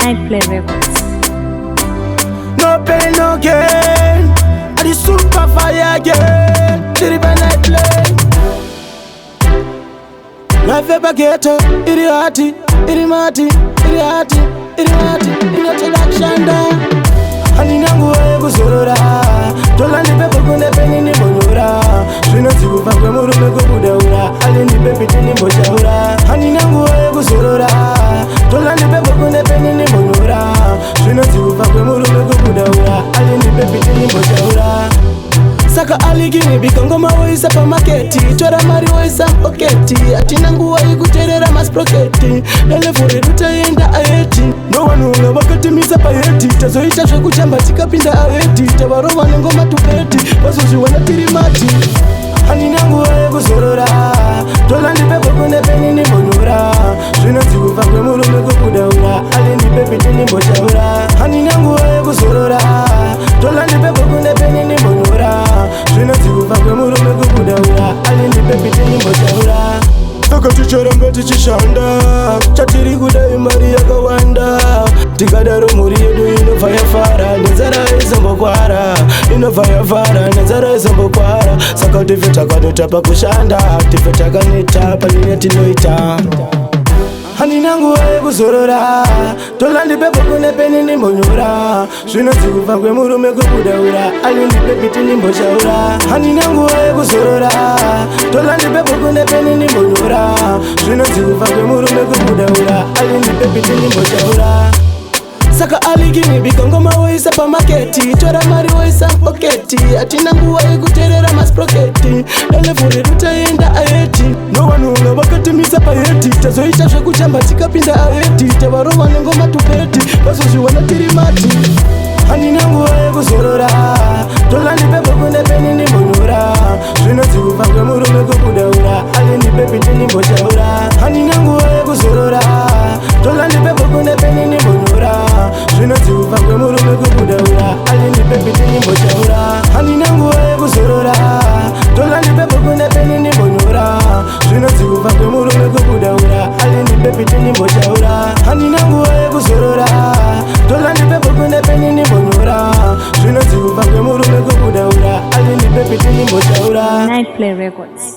Nightplay Records. No pain, no gain. I the super fire again. Diriba Nightplay. Life ever ghetto. Iri hati, iri mati, iri hati, iri mati. Introduction da. Hani nangu wae kuzorora. Tola ni pepo kunde peni ni bonura. Shino siku fakwe muru meko kudaura. Ali ni pepi tini mbochaura. Hani nangu wae kuzorora. Tola ni pepo kunde peni ni bonura. Shino siku fakwe muru meko kudaura. Ali ni pepi tini mbochaura. Saka aligini bikangoma waisa pa maketi. Chora mari waisa mpoketi. Atinangu wai kuterera masproketi. Ele fure rutaenda aeti. No wanunga wakati misa pa yeti. Tazoita shwe kuchamba tika pinda aeti. Tawaro wanengoma tupeti. Wazuzi wanatirimati. Hani nangu wae kuzorora. Tola ni pepo kunde peni ni bonura. Shwina siku fakwe muru meko kudaura. Ali ni pepi tini mbochaura. Hani nangu wae kuzorora. Tola ni pepo kunde peni ni bonura. Shwina siku fakwe muru meko kudaura. Ali ni pepi tini mbochaura. Saka tichoranga tichishanda. Chatiri kudai mari yakawanda. Tikadaro muri yedu inofaya fara. Nenzara izombokwara. Inofaya fara. Nenzara izombokwara. Saka tifeta kanotapa kushanda. Tifeta kanitapa liye tinoita. Hani nangu wae kuzorora. Tola ndi pepo kunde peni ni mbonyora. Shwina siku fakwe muru meko kudaura. Ali ndi pepi tini mbochaura. Hani nangu wae kuzorora. Tola ndi pepo kunde peni ni mbonyora. Shwina siku fakwe muru meko kudaura. Ali ndi pepi tini mbochaura. Saka aligini bikangoma waisa pa maketi. Chora mari waisa mpoketi. Atinangu wae kuterera masproketi. Ele fure rutaenda aeti. No wanunga wakati misa pa yeti. Tazoita shwe kuchamba tika pinda aeti. Tawaro wanengoma tupeti. Wazuzi wanatirimati. Hani nangu wae kuzorora. Tola ni pepo kunde peni ni bonura. Shwina siku fakwe muru meko kudaura. Ali ni pepi tini mbochaura. Hani nangu wae kuzorora. Tola ni pepo kunde peni ni bonura. Shwina siku fakwe muru meko kudaura. Ali ni pepi tini mbochaura. Hani nangu wae kuzorora. Tola ni pepo kunde peni ni bonura. Shwina siku fakwe muru meko kudaura. Ali ni pepi tini mbochaura. Hani nangu wae kuzorora. Tola ni pepo kunde peni ni bonura. Shwina siku fakwe muru meko kudaura. Ali ni pepi tini mbochaura. Nightplay Records.